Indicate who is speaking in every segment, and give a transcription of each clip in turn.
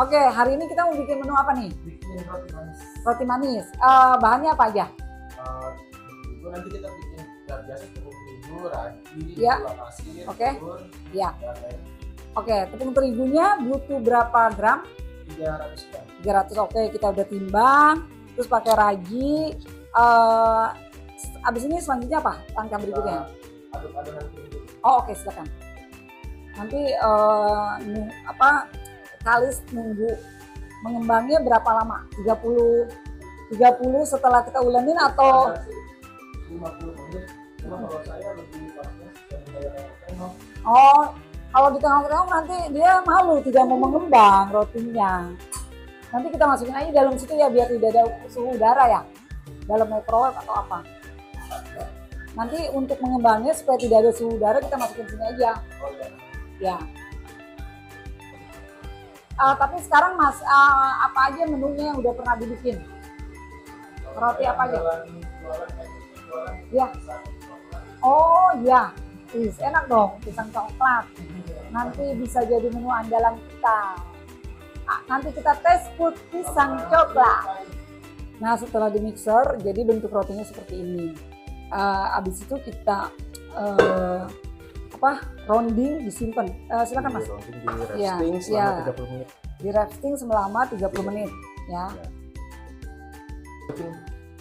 Speaker 1: Oke, hari ini kita mau bikin menu apa nih?
Speaker 2: Bikin roti manis.
Speaker 1: Roti manis. Bahannya apa aja?
Speaker 2: Itu nanti kita bikin biasa tepung terigu, ragi,
Speaker 1: Ya.
Speaker 2: gula pasir,
Speaker 1: Oke.
Speaker 2: telur,
Speaker 1: Ya.
Speaker 2: dan air.
Speaker 1: Oke, tepung terigunya butuh berapa gram?
Speaker 2: 300 gram.
Speaker 1: 300. Oke, kita udah timbang. Terus pakai ragi. Abis ini selanjutnya apa? Langkah berikutnya.
Speaker 2: Aduk adonan terigu.
Speaker 1: Oh, oke, silakan. Nanti Kalis nunggu mengembangnya berapa lama? 30 setelah kita ulenin atau
Speaker 2: 50 menit. Cuma kalau saya lebih panas dan kayak tengok.
Speaker 1: oh, kalau di tengah-tengah nanti dia malu tidak mau mengembang rotinya. Nanti kita masukin aja dalam situ ya biar tidak ada suhu udara ya. Dalam microwave atau apa. Nanti untuk mengembangnya supaya tidak ada suhu udara kita masukin sini aja.
Speaker 2: Oh ya.
Speaker 1: Ya. Tapi sekarang Mas, apa aja menunya yang udah pernah dibikin? Roti apa aja? Ya. Oh iya, enak dong pisang coklat. Nanti bisa jadi menu andalan kita. Nanti kita tes food pisang coklat. Nah setelah di mixer, jadi bentuk rotinya seperti ini. Abis itu kita rounding disimpan. Silakan Mas.
Speaker 2: Di roasting selama 30 menit.
Speaker 1: Di roasting selama 30 menit ya.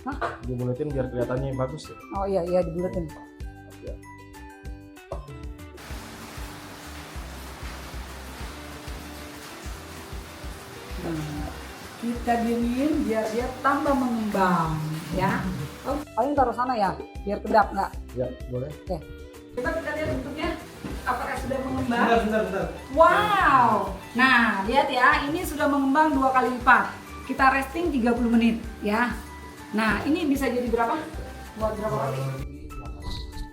Speaker 1: Hah?
Speaker 2: Dibuletin biar kelihatannya bagus ya.
Speaker 1: Oh iya dibuletin.
Speaker 2: Ya.
Speaker 1: Kita diemin biar dia tambah mengembang ya. Oh, paling taruh sana ya biar kedap nggak?
Speaker 2: Ya, boleh.
Speaker 1: Oke. Kita lihat bentuknya apakah sudah mengembang?
Speaker 2: Bentar.
Speaker 1: Wow. Nah, lihat ya, ini sudah mengembang 2 kali lipat. Kita resting 30 menit ya. Nah, ini bisa jadi berapa? Buat berapa roti?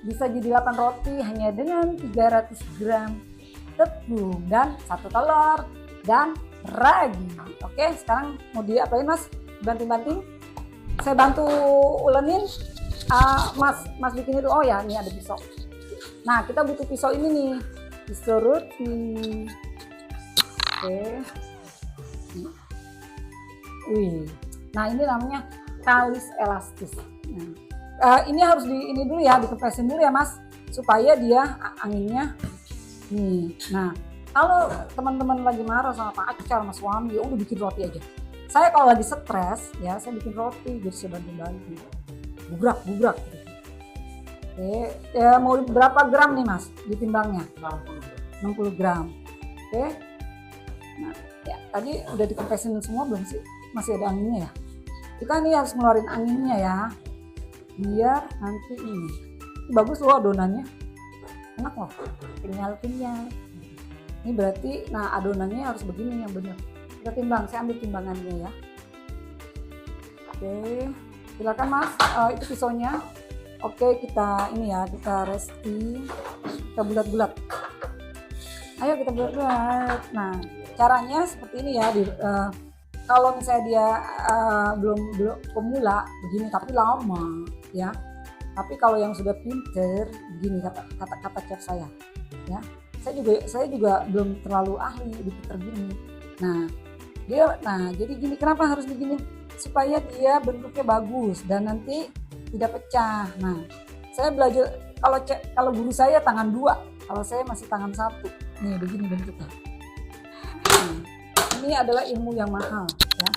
Speaker 1: Bisa jadi 8 roti hanya dengan 300 gram tepung dan 1 telur dan ragi. Oke, sekarang mau diapain Mas? Banting-banting? Saya bantu ulenin. Mas bikin itu. Oh ya, ini ada pisau. Nah, kita butuh pisau ini nih. Pisau roti. Oke. Wih. Nah, ini namanya kalis elastis. Nah, ini harus ini dulu ya, dikepesin dulu ya, Mas, supaya dia anginnya nih. Nah, kalau teman-teman lagi marah sama pacar, sama suami, ya udah bikin roti aja. Saya kalau lagi stres, ya saya bikin roti, jadi saya bantu-bantu. Bubrak gitu. Oke, ya mau berapa gram nih Mas ditimbangnya? 60 gram. Oke. Nah, ya tadi udah dikempesin semua belum sih? Masih ada anginnya ya? Kita nih harus ngeluarin anginnya ya. Biar nanti ini. Bagus loh adonannya. Enak loh. Kenyal. Ini berarti, nah adonannya harus begini yang benar. Kita timbang, saya ambil timbangannya ya. Oke, silakan Mas, itu pisaunya. Oke, kita ini ya, kita resting, kita bulat-bulat. Ayo kita bulat-bulat. Nah, caranya seperti ini ya. Kalau misalnya dia belum pemula begini tapi lama ya. Tapi kalau yang sudah pinter begini kata chef saya ya. Saya juga belum terlalu ahli di pinter gini. Nah, jadi gini, kenapa harus begini? Supaya dia bentuknya bagus dan nanti tidak pecah. Nah, saya belajar kalau guru saya tangan 2, kalau saya masih tangan 1. Nih begini bentuknya. Nah, ini adalah ilmu yang mahal ya.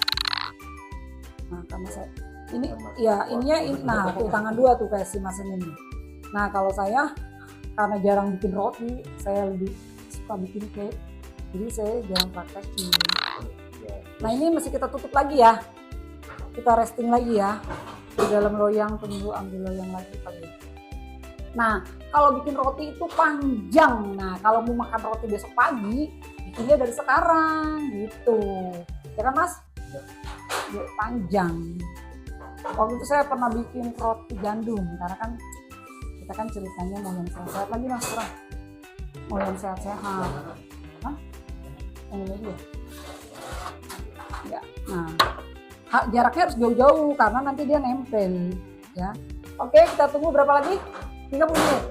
Speaker 1: Nah, karena saya nah tuh tangan 2 tuh kayak si Mas ini. Nah, kalau saya karena jarang bikin roti, saya lebih suka bikin cake. Jadi saya jarang praktekin. Nah, ini mesti kita tutup lagi ya. Kita resting lagi ya. Di dalam loyang, tunggu ambil loyang lagi kali ya. Nah, kalau bikin roti itu panjang. Nah, kalau mau makan roti besok pagi, bikinnya dari sekarang gitu. Ya kan Mas? Ya, panjang. Waktu itu saya pernah bikin roti gandum karena kan kita kan ceritanya mau yang sehat-sehat lagi Mas, kurang. Mau yang sehat-sehat. Hah? Yang ini dia. Ya. Nah, jaraknya harus jauh-jauh karena nanti dia nempel ya. Oke, kita tunggu berapa lagi? 30 menit.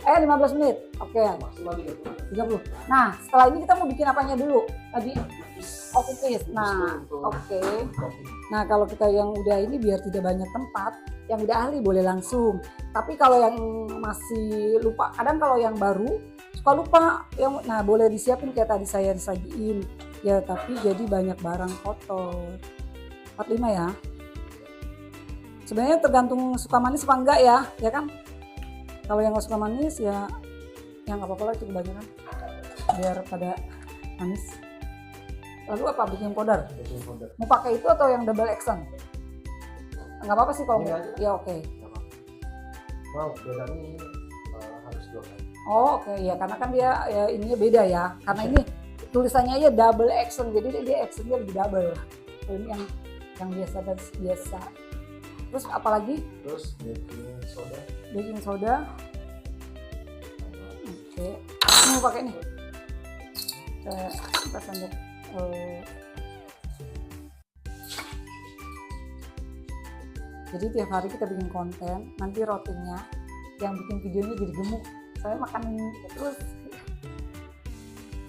Speaker 1: 15 menit. Oke. 30. Nah, setelah ini kita mau bikin apanya dulu? Tadi
Speaker 2: cookies.
Speaker 1: Oh, cookies. Nah,
Speaker 2: Untuk
Speaker 1: oke.
Speaker 2: topping.
Speaker 1: Nah, kalau kita yang udah ini biar tidak banyak tempat, yang udah ahli boleh langsung. Tapi kalau yang masih lupa, kadang kalau yang baru suka lupa, nah boleh disiapin kayak tadi saya disajiin. Ya, tapi jadi banyak barang kotor. 45 ya. Sebenarnya tergantung suka manis apa enggak ya kan? Kalau yang nggak suka manis ya nggak apa-apa lah, itu kebanyakan biar pada manis. Lalu apa, bikin powder?
Speaker 2: Baking powder.
Speaker 1: Mau pakai itu atau yang double action? Nggak apa-apa sih kalau
Speaker 2: Ini aja.
Speaker 1: ya oke.
Speaker 2: Wow, bedanya ini harus 2 kali.
Speaker 1: Oh oke, ya karena kan dia ya ininya beda ya. Karena ini tulisannya aja double action, jadi dia actionnya lebih double. Kalau ini yang biasa. Terus apalagi?
Speaker 2: Terus baking soda.
Speaker 1: Baking soda. Oke. Ini mau pakai nih. Kita sendok. Jadi tiap hari kita bikin konten, nanti rotinya yang bikin videonya jadi gemuk. Saya makan terus.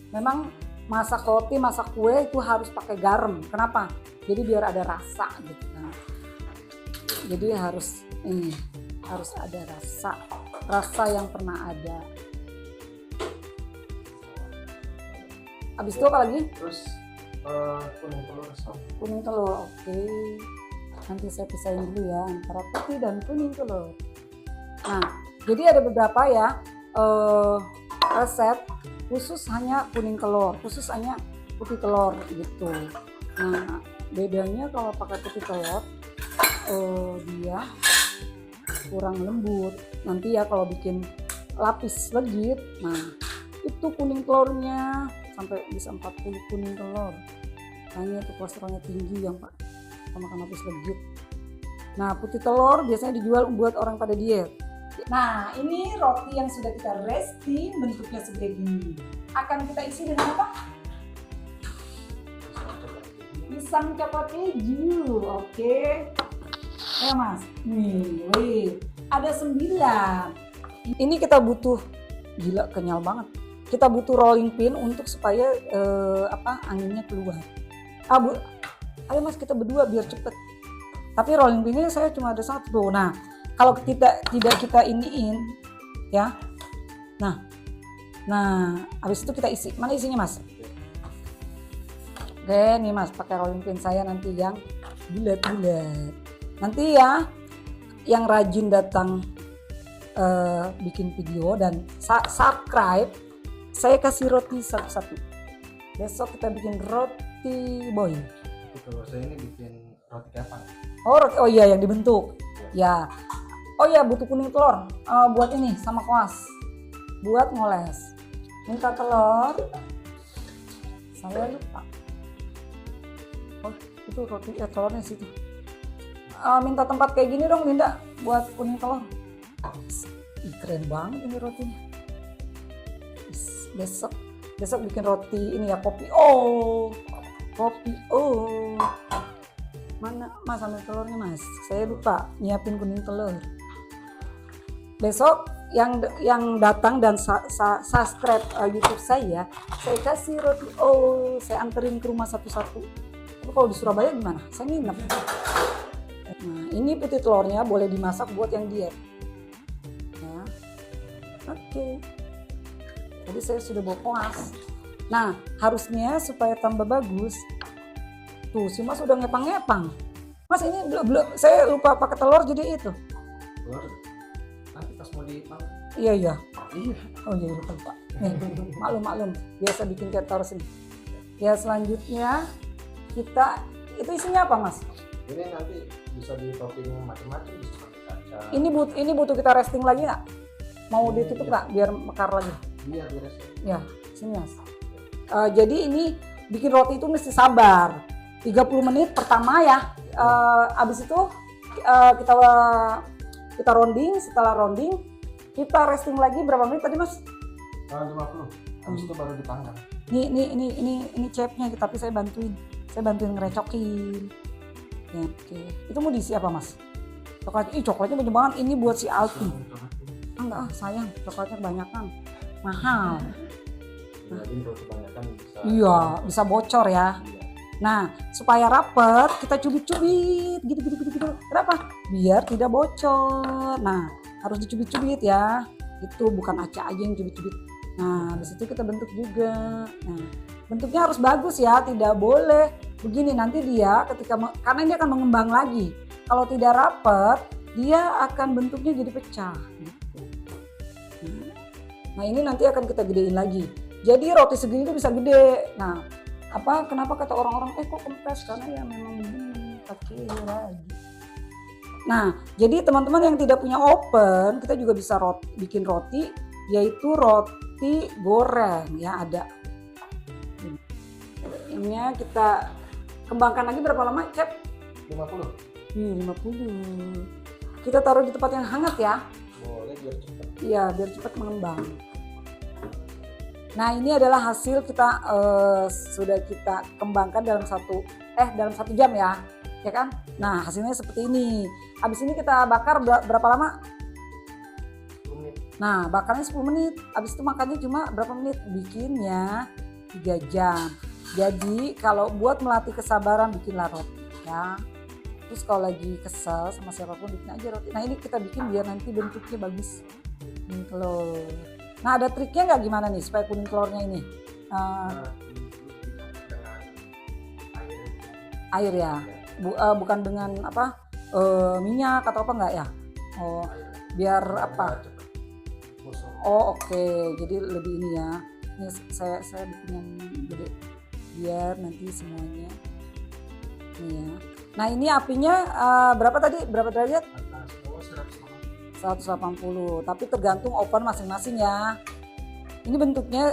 Speaker 1: Memang masak roti, masak kue itu harus pakai garam. Kenapa? Jadi biar ada rasa gitu kan. Jadi harus ada rasa yang pernah ada. Habis itu apa lagi?
Speaker 2: Terus kuning telur resap.
Speaker 1: Kuning telur, oke. Nanti saya pisahin dulu ya antara putih dan kuning telur. Nah, jadi ada beberapa ya resep khusus hanya kuning telur, khusus hanya putih telur gitu. Nah, bedanya kalau pakai putih telur dia kurang lembut. Nanti ya kalau bikin lapis legit, nah itu kuning telurnya sampai bisa 40 kuning telur. Hanya itu kolesterolnya tinggi yang Pak makan lapis legit. Nah, putih telur biasanya dijual buat orang pada diet. Nah, ini roti yang sudah kita resting bentuknya segede gini. Akan kita isi dengan apa? Pisang coklat keju. Oke. Ya Mas. Nih, ada 9. Ini kita butuh, gila kenyal banget. Kita butuh rolling pin untuk supaya anginnya keluar. Ayo Mas, kita berdua biar cepet. Tapi rolling pinnya saya cuma ada 1. Nah, kalau tidak kita iniin ya. Nah, habis itu kita isi. Mana isinya Mas? Oke, nih Mas, pakai rolling pin saya nanti yang bulat-bulat. Nanti ya yang rajin datang bikin video dan subscribe, saya kasih roti satu-satu. Besok kita bikin roti boy.
Speaker 2: Kalau saya ini bikin roti kepang.
Speaker 1: Oh iya, yang dibentuk. Ya. Oh iya, butuh kuning telur buat ini sama kuas. Buat ngoles. Minta telur. Saya lupa. Oh, itu roti telurnya situ. Minta tempat kayak gini dong Linda buat kuning telur. Ih, keren banget ini rotinya. Besok bikin roti ini ya, kopi. Mana Mas ambil telurnya Mas? Saya lupa nyiapin kuning telur. Besok yang datang dan subscribe YouTube saya kasih roti. Saya anterin ke rumah satu-satu. Tapi kalau di Surabaya gimana? Saya nginep. Nah, ini putih telurnya boleh dimasak buat yang diet. Ya. Oke. Jadi saya sudah bawa kuas. Nah, harusnya supaya tambah bagus. Tuh, si Mas udah ngepang-ngepang. Mas ini belum saya lupa pakai telur jadi itu.
Speaker 2: Telur. Nanti pas mau dipang.
Speaker 1: Iya.
Speaker 2: Iya.
Speaker 1: Oh iya lupa. Nih, maklum. Biasa bikin kayak taruh sini. Ya, selanjutnya kita itu isinya apa, Mas?
Speaker 2: Ini nanti bisa di topping macam-macam, bisa pakai kaca.
Speaker 1: Ini butuh kita resting lagi nggak? Mau ditutup nggak biar mekar lagi?
Speaker 2: Iya, beres.
Speaker 1: Ya, sini Mas. Jadi ini bikin roti itu mesti sabar. 30 menit pertama ya. Abis itu kita rounding. Setelah rounding kita resting lagi berapa menit tadi Mas?
Speaker 2: 50. Habis itu baru dipanggang.
Speaker 1: Ini chefnya, tapi saya bantuin ngerecokin. Ya, oke. Itu mau diisi apa Mas? Coklatnya banyak banget. Ini buat si Alfi. Enggak sayang, coklatnya kebanyakan. Mahal.
Speaker 2: Lagi kalau kebanyakan bisa.
Speaker 1: Iya, bisa bocor ya.
Speaker 2: Iya.
Speaker 1: Nah, supaya rapet kita cubit-cubit gitu. Kenapa? Biar tidak bocor. Nah, harus dicubit-cubit ya. Itu bukan Aca aja yang cubit-cubit. Nah, habis itu kita bentuk juga. Nah, bentuknya harus bagus ya, tidak boleh begini nanti dia karena ini akan mengembang lagi. Kalau tidak rapet, dia akan bentuknya jadi pecah. Gitu. Nah, ini nanti akan kita gedein lagi. Jadi roti segini itu bisa gede. Nah, kenapa kata orang-orang kok kempes, karena ya memang begini pakai lagi. Nah, jadi teman-teman yang tidak punya oven, kita juga bisa bikin roti, yaitu roti goreng ya, ada. Ini kita kembangkan lagi berapa lama, Cep?
Speaker 2: 50.
Speaker 1: 50. Kita taruh di tempat yang hangat ya.
Speaker 2: Boleh biar cepat.
Speaker 1: Iya, biar cepat mengembang. Nah, ini adalah hasil kita sudah kita kembangkan dalam satu jam ya kan? Nah, hasilnya seperti ini. Habis ini kita bakar berapa lama?
Speaker 2: 10 menit.
Speaker 1: Nah, bakarnya 10 menit. Habis itu makannya cuma berapa menit? Bikinnya 3 jam. Jadi, kalau buat melatih kesabaran, bikinlah roti ya. Terus kalau lagi kesel sama siapapun, bikin aja roti. Nah, ini kita bikin biar nanti bentuknya bagus. Kuning telur. Nah, ada triknya nggak gimana nih supaya kuning telurnya ini? Air ya, bukan dengan minyak atau apa enggak ya? Oh, biar apa? Oh, oke. Jadi lebih ini ya. Ini saya bikin yang gede biar nanti semuanya ini ya. Nah, ini apinya berapa tadi? Berapa derajat? 180, tapi tergantung oven masing-masing ya. Ini bentuknya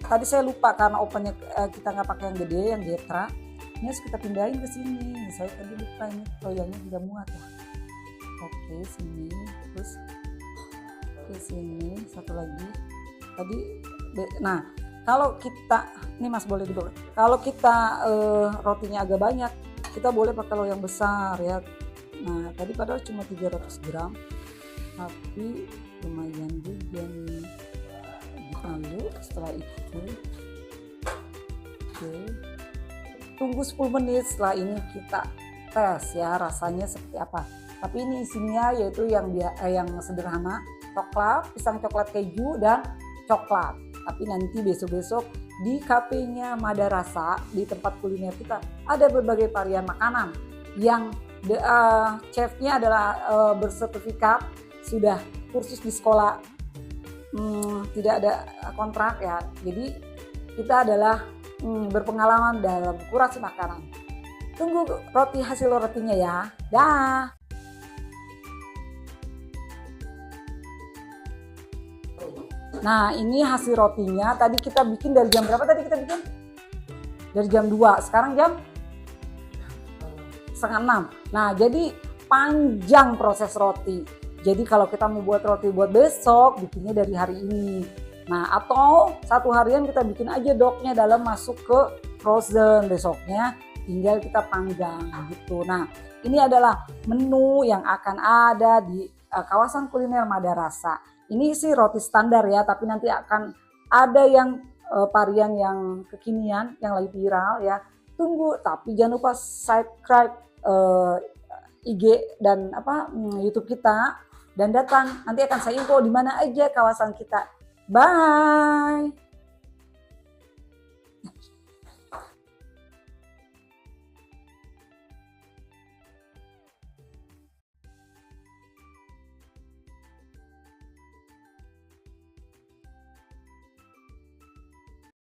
Speaker 1: tadi saya lupa karena ovennya kita nggak pakai yang gede, yang Getra. Ini harus kita pindahin ke sini. Saya tadi lupa, ini loyangnya tidak muat ya. Oke, sini, terus ke sini, satu lagi. Tadi, nah kalau kita, ini Mas boleh dibawa. Kalau kita rotinya agak banyak, kita boleh pakai loyang besar ya. Nah, tadi padahal cuma 300 gram. Tapi lumayan juga nih. Lalu setelah itu tunggu 10 menit. Setelah ini kita tes ya rasanya seperti apa. Tapi ini isinya yaitu yang sederhana, coklat, pisang coklat keju dan coklat. Tapi nanti besok-besok di kafenya Madarasa, di tempat kuliner kita ada berbagai varian makanan yang chefnya adalah bersertifikat, sudah kursus di sekolah, tidak ada kontrak ya. Jadi kita adalah berpengalaman dalam kurasi makanan. Tunggu hasil rotinya ya. Dah. Nah, ini hasil rotinya. Tadi kita bikin dari jam berapa tadi kita bikin? Dari jam 2. Sekarang jam 5:30. Nah, jadi panjang proses roti. Jadi kalau kita mau buat roti buat besok, bikinnya dari hari ini. Nah, atau satu harian kita bikin aja doknya dalam masuk ke frozen, besoknya tinggal kita panggang gitu. Nah, ini adalah menu yang akan ada di kawasan kuliner Madarasa. Ini sih roti standar ya, tapi nanti akan ada yang varian yang kekinian, yang lagi viral ya. Tunggu, tapi jangan lupa subscribe IG dan YouTube kita. Dan datang, nanti akan saya info di mana aja kawasan kita. Bye.